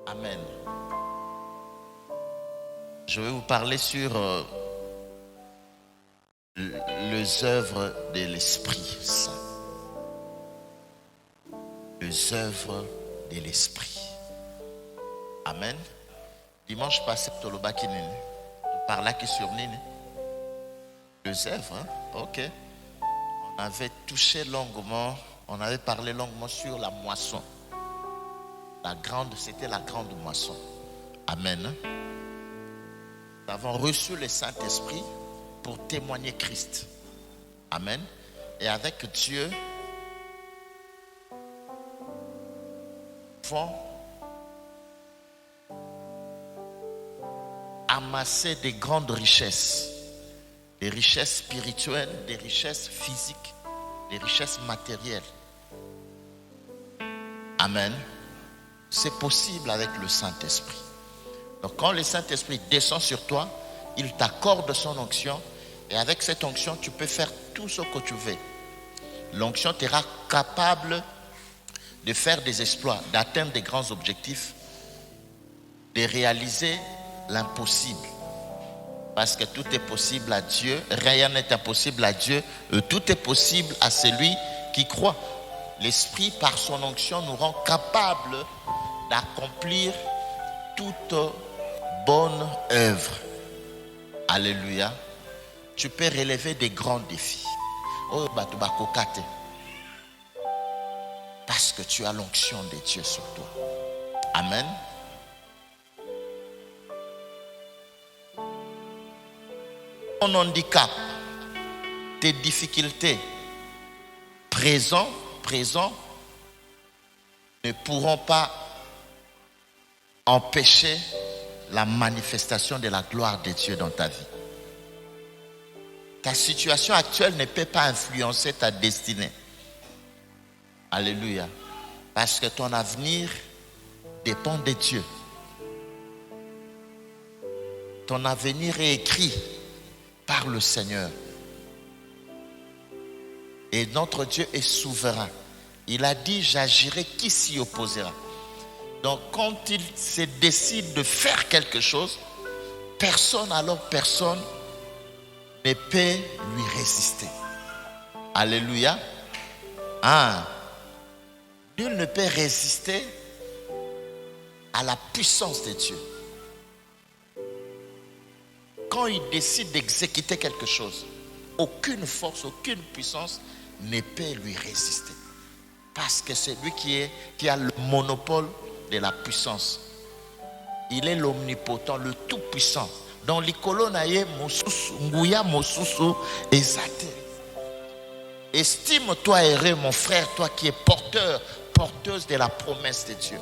Amen. Je vais vous parler sur les œuvres de l'Esprit Saint. Les œuvres de l'Esprit. Amen. Dimanche passé, Toloba qui n'est par là qui surnigne. Les œuvres, hein? Ok. On avait touché longuement, on avait parlé longuement sur la moisson. C'était la grande moisson. Amen. Nous avons reçu le Saint-Esprit pour témoigner Christ. Amen. Et avec Dieu, nous pouvons amasser des grandes richesses. Des richesses spirituelles, des richesses physiques, des richesses matérielles. Amen. C'est possible avec le Saint-Esprit. Donc quand le Saint-Esprit descend sur toi, il t'accorde son onction et avec cette onction, tu peux faire tout ce que tu veux. L'onction te rend capable de faire des exploits, d'atteindre des grands objectifs, de réaliser l'impossible. Parce que tout est possible à Dieu, rien n'est impossible à Dieu, tout est possible à celui qui croit. L'Esprit, par son onction, nous rend capables d'accomplir toute bonne œuvre. Alléluia. Tu peux relever des grands défis. Parce que tu as l'onction de Dieu sur toi. Amen. Ton handicap, tes difficultés présents ne pourront pas empêcher la manifestation de la gloire de Dieu dans ta vie. Ta situation actuelle ne peut pas influencer ta destinée. Alléluia. Parce que ton avenir dépend de Dieu. Ton avenir est écrit par le Seigneur. Et notre Dieu est souverain. Il a dit, j'agirai, qui s'y opposera? Donc quand il se décide de faire quelque chose, personne ne peut lui résister. Alléluia. Nul ne peut résister à la puissance de Dieu. Quand il décide d'exécuter quelque chose, aucune force, aucune puissance ne peut lui résister. Parce que c'est lui qui a le monopole de la puissance. Il est l'omnipotent, le tout-puissant. Dans l'ikolo naye nguya mosusu ezate. Estime-toi heureux, mon frère, toi qui es porteuse de la promesse de Dieu.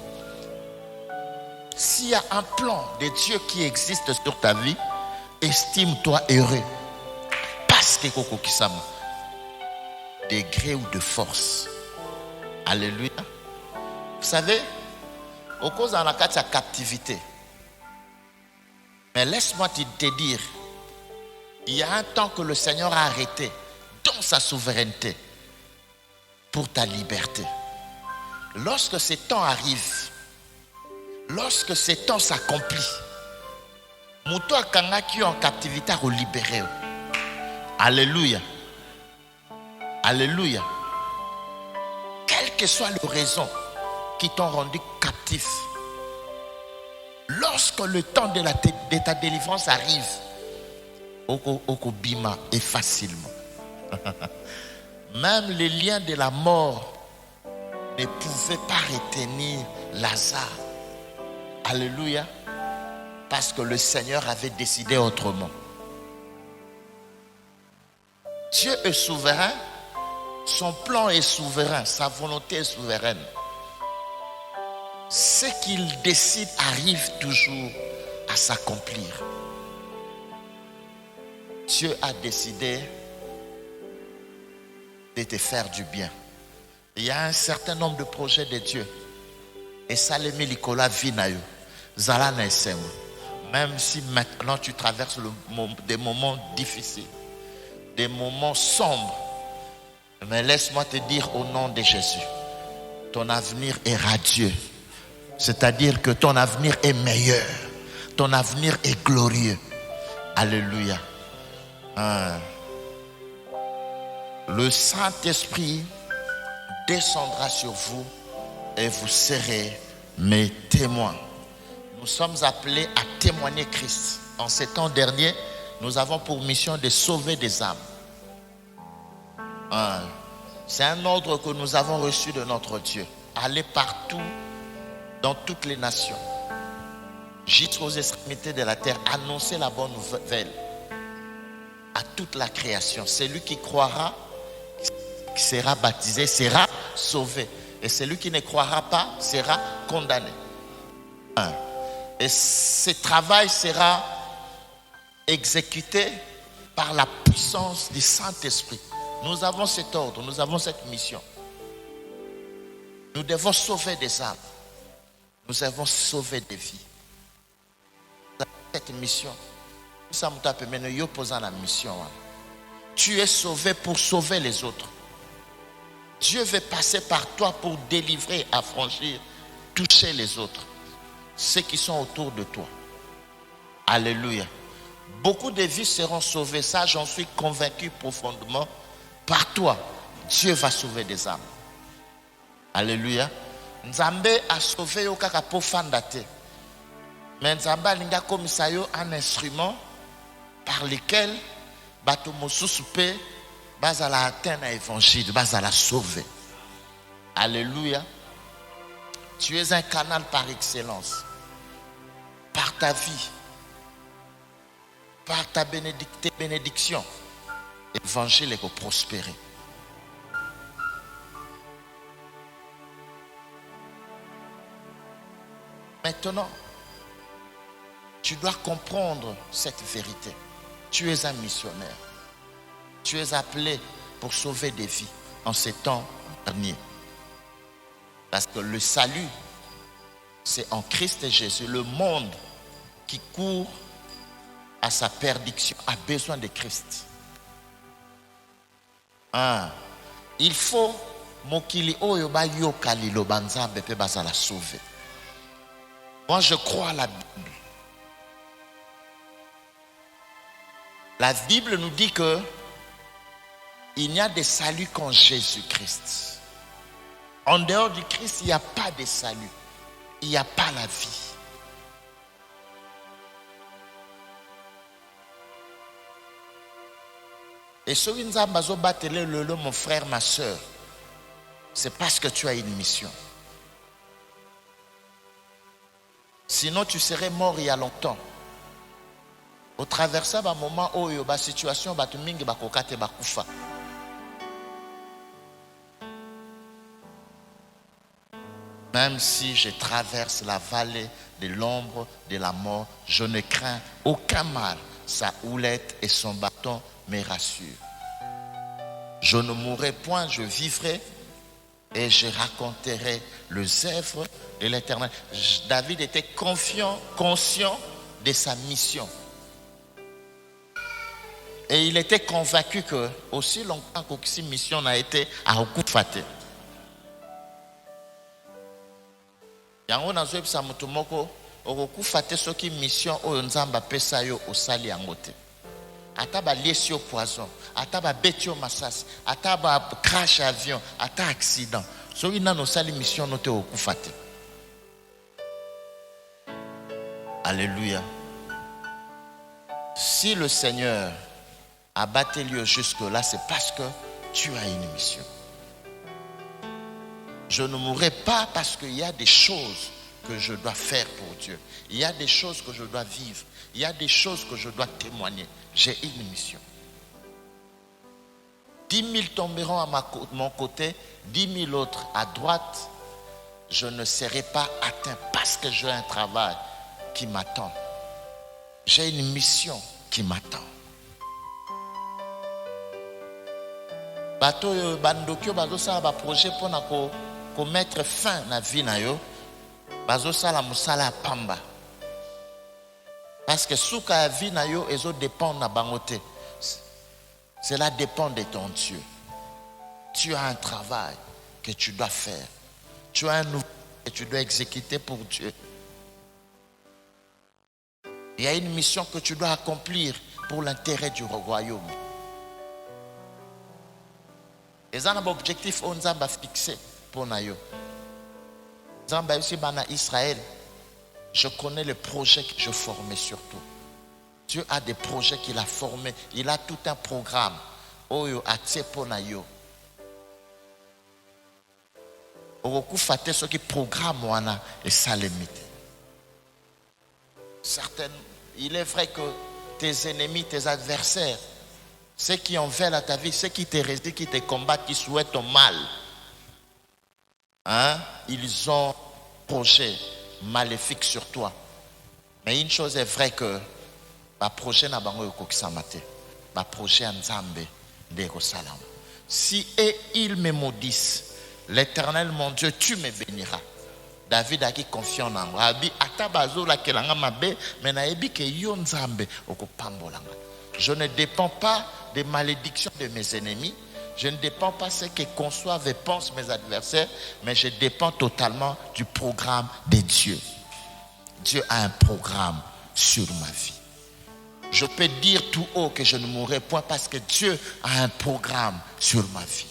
S'il y a un plan de Dieu qui existe sur ta vie, estime-toi heureux. Parce que Koko Kisama, degré ou de force. Alléluia. Vous savez, au cause de la captivité. Mais laisse-moi te dire, il y a un temps que le Seigneur a arrêté dans sa souveraineté pour ta liberté. Lorsque ce temps arrive, lorsque ce temps s'accomplit, Mouto Akanga qui est en captivité a libéré. Alléluia. Alléluia. Quelle que soit la raison qui t'ont rendu captif, lorsque le temps de ta délivrance arrive, Oko bima est facilement. Même les liens de la mort ne pouvaient pas retenir Lazare. Alléluia. Parce que le Seigneur avait décidé autrement. Dieu est souverain, son plan est souverain, sa volonté est souveraine. Ce qu'il décide arrive toujours à s'accomplir. Dieu a décidé de te faire du bien. Il y a un certain nombre de projets de Dieu. Et ça les met Nicolas Vinayo. Zalana SM. Même si maintenant tu traverses des moments difficiles, des moments sombres. Mais laisse-moi te dire au nom de Jésus, ton avenir est radieux. C'est-à-dire que ton avenir est meilleur. Ton avenir est glorieux. Alléluia. Le Saint-Esprit descendra sur vous et vous serez mes témoins. Nous sommes appelés à témoigner Christ. En ces temps derniers, nous avons pour mission de sauver des âmes. C'est un ordre que nous avons reçu de notre Dieu. Aller partout, dans toutes les nations, jusqu'aux extrémités de la terre, annoncer la bonne nouvelle à toute la création. Celui qui croira, qui sera baptisé, sera sauvé. Et celui qui ne croira pas sera condamné. Et ce travail sera exécuté par la puissance du Saint-Esprit. Nous avons cet ordre, nous avons cette mission. Nous devons sauver des âmes. Nous avons sauvé des vies. Cette mission, tu es sauvé pour sauver les autres. Dieu veut passer par toi pour délivrer, affranchir, toucher les autres, ceux qui sont autour de toi. Alléluia. Beaucoup de vies seront sauvées, ça j'en suis convaincu profondément. Par toi, Dieu va sauver des âmes. Alléluia. Nzambe a sauvé yo kaka po fandate. Mais Nzambe alinga komisa yo un instrument par lequel bato mosusu pe bazala atteindre l'évangile, bazala sauver. Alléluia. Tu es un canal par excellence. Par ta vie, par ta bénédiction, l'évangile est prospérer. Maintenant, tu dois comprendre cette vérité. Tu es un missionnaire. Tu es appelé pour sauver des vies en ces temps derniers. Parce que le salut, c'est en Christ Jésus. Le monde qui court à sa perdition a besoin de Christ. Il faut mokili oyo ba yokali lo banzambe pe bazala sauver. Moi, je crois à la Bible. La Bible nous dit que il n'y a de salut qu'en Jésus-Christ. En dehors du Christ, il n'y a pas de salut. Il n'y a pas la vie. Et ce qui nous a battu mon frère, ma soeur, c'est parce que tu as une mission. Sinon, tu serais mort il y a longtemps. Au traversant un moment où il y a une situation, batu mingi bakokate bakufa. Même si je traverse la vallée de l'ombre de la mort, je ne crains aucun mal. Sa houlette et son bâton me rassurent. Je ne mourrai point, je vivrai et je raconterai les œuvres de l'Éternel. David était confiant, conscient de sa mission. Et il était convaincu que aussi longtemps que cette mission a été à Okufate. Yango nazo sa mutu moko okufate soki mission oyo nzamba pesa yo osali yango te. Ata ba liesi au poison, ata ba beti au masasi, ata ba crash avion, ata accident. Soki nano sali mission no te okufate. Alléluia. Si le Seigneur a battu lieu jusque-là, c'est parce que tu as une mission. Je ne mourrai pas parce qu'il y a des choses que je dois faire pour Dieu. Il y a des choses que je dois vivre. Il y a des choses que je dois témoigner. J'ai une mission. 10 000 tomberont à mon côté, 10 000 autres à droite. Je ne serai pas atteint parce que j'ai un travail qui m'attend. J'ai une mission qui m'attend. Bato bandokyo bazo sa ba projet pour mettre fin à la vie na yo. Bazo sa la musala pamba. Parce que souka la vie na yo ezo dépend na bangote. Cela dépend de ton Dieu. Tu as un travail que tu dois faire. Tu as un que tu dois exécuter pour Dieu. Il y a une mission que tu dois accomplir pour l'intérêt du royaume. Et ça, c'est un objectif qu'on a fixé pour nous. Israël, je connais le projet que je formais surtout. Dieu a des projets qu'il a formés. Il a tout un programme. Oyo atie pour nous. Oku fate ce qui programme wana et ça limite. Certaines, il est vrai que tes ennemis, tes adversaires, ceux qui en veulent à ta vie, ceux qui te résistent, qui te combattent, qui souhaitent ton mal, hein, ils ont projet maléfique sur toi. Mais une chose est vraie que ma projet n'a pas eu ma projet en Zambé de Rosalam. Si ils me maudissent, l'Éternel mon Dieu, tu me béniras. David a qui confiant en moi. Je ne dépends pas des malédictions de mes ennemis. Je ne dépends pas de ce que conçoivent et pensent mes adversaires, mais je dépends totalement du programme de Dieu. Dieu a un programme sur ma vie. Je peux dire tout haut que je ne mourrai point parce que Dieu a un programme sur ma vie.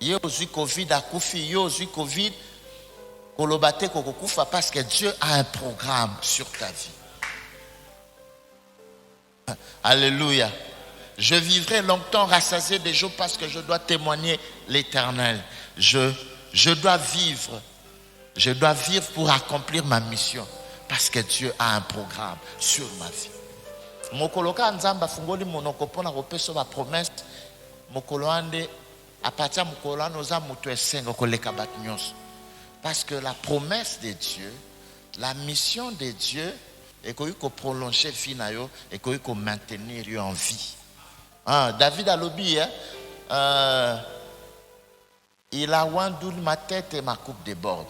Yo zu Covid a koufi, yo zu Covid kolobate kokufa parce que Dieu a un programme sur ta vie. Alléluia. Je vivrai longtemps rassasié des jours parce que je dois témoigner l'Éternel. Je dois vivre. Je dois vivre pour accomplir ma mission parce que Dieu a un programme sur ma vie. Mokoloka nzamba fungoli monoko pona kopeso ba promesse mokolo ande apatia mokolo anoza mutu esengo koleka bat nyonso. Parce que la promesse de Dieu, la mission de Dieu est qu'on peut prolonger vie na yo et qu'on peut maintenir yo en vie. David a lobby, il a wandoul ma tête et ma coupe déborde.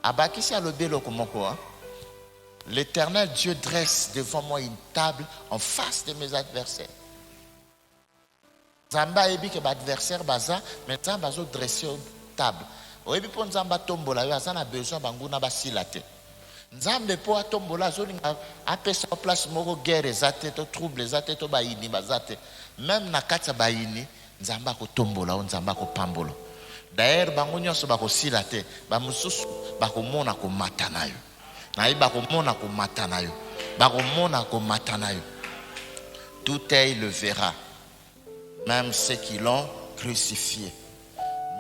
Abakisi a lobby lo komoko. L'Éternel Dieu dresse devant moi une table en face de mes adversaires. Zamba ebi ke ba adversaire baza, maintenant bazo dresser une table. Oyebi po nzamba tombola yo azana besoin banguna basila te. Nzambe po atombola zolinga apesa place moko guerre ezate to trouble ezate to bayini bazate. Même na kati ya bayini nzamba ko tombola o nzamba ko pambola. D'ailleurs bango nyonso bako sila te, ba mususu bako mona ko matana yo. Na iba ko mona ko matana yo. Bako mona ko matana yo. Tout œil le verra. Même ceux qui l'ont crucifié.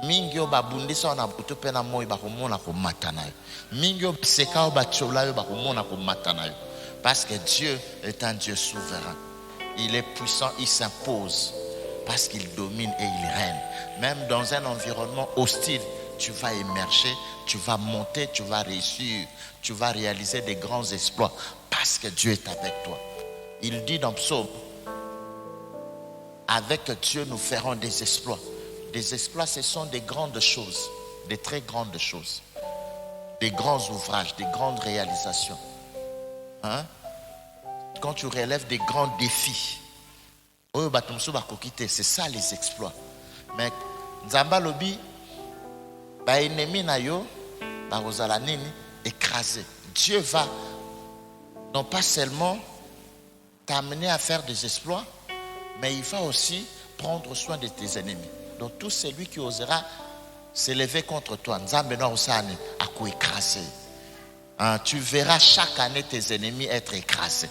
Mingyo babundisa na butu pena moi bakomona ko matana yo. Mingyo seka ba chola yo bakomona ko matana yo. Parce que Dieu est un Dieu souverain. Il est puissant, il s'impose parce qu'il domine et il règne. Même dans un environnement hostile, tu vas émerger, tu vas monter, tu vas réussir, tu vas réaliser des grands exploits parce que Dieu est avec toi. Il dit dans Psaume, avec Dieu nous ferons des exploits. Des exploits, ce sont des grandes choses, des très grandes choses, des grands ouvrages, des grandes réalisations. Hein? Quand tu relèves des grands défis, c'est ça les exploits. Mais Nzamba lobi, ba ennemi na yo, ba ozala nini écrasé. Dieu va non pas seulement t'amener à faire des exploits, mais il va aussi prendre soin de tes ennemis. Donc tout celui qui osera s'élever contre toi, tu verras chaque année tes ennemis être écrasés.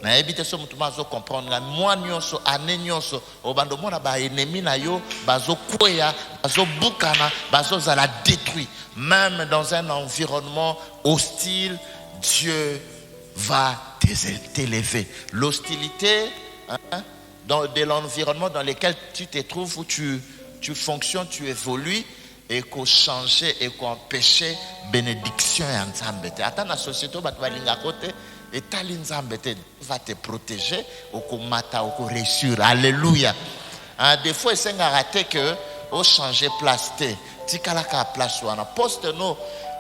Na ebite so mutuma zo comprendre moi nyonso ane nyonso obando mona ba ennemi na yo bazo koya bazo bukana bazo zala détruit. Même dans un environnement hostile, Dieu va t'élever. L'hostilité de l'environnement dans lequel tu te trouves, où tu fonctionnes, tu évolues, et qu'on change et qu'on empêche bénédiction et ensemble. Attends, la société et ta va te protéger au comata au réussir. Alléluia. Des fois il s'est raté que au changer place te tikalaka place wana poste no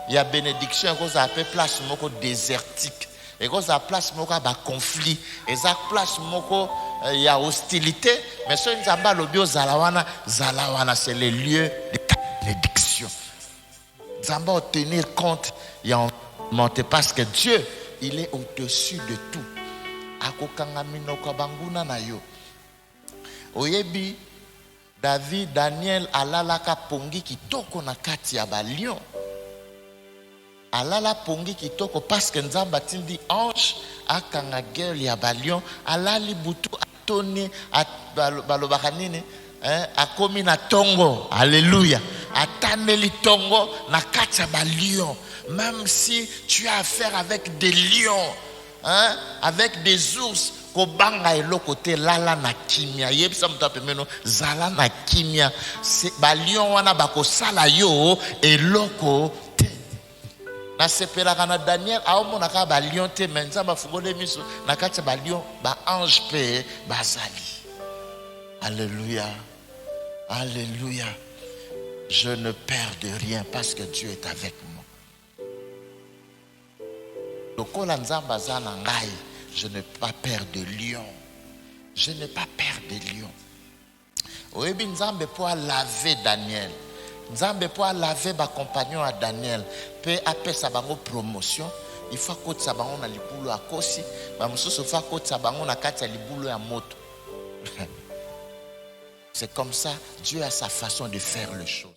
il y a bénédiction qu'on appelle place moko désertique et qu'on a place moko ba conflit et ça place moko il y a hostilité mais ce nzamba lobio zalawana c'est le lieu de ta bénédiction. Zamba va tenir compte et en monter parce que Dieu, il est au-dessus de tout. Akokanga minoko banguna na yo. Oyebi David, Daniel, alalaka pongi kitoko na kati ya balion. Alala pongi kitoko parce que Nzamba tindi ange akanga gueule ya balion. Alali butu atoni balobaka nini akomi na tongo. Alléluia. Atameli tongo na kati ya balion. Même si tu as affaire avec des lions, avec des ours, kobanga eloko lala na kimia yebisa mutu apemeno zala na kimia balion wana bakosala yo eloko te. Nasepelaka na Daniel aomonaka balion te me Nzambe afungoli miso na kati ya balion baange mpe bazali. Alléluia, alléluia. Je ne perds de rien parce que Dieu est avec moi. Lokola Nzambe aza na ngai, je n'ai pas peur de lion. Je n'ai pas peur de lion. Oyebi Nzambe pour laver Daniel. Nzambe pour laver ba compagnon à Daniel. Pe apesa bango promotion. Il faut que ça bango na libulu akosi. Ba mususu fa ko ça bango na kati ya libulu ya moto. C'est comme ça, Dieu a sa façon de faire les choses.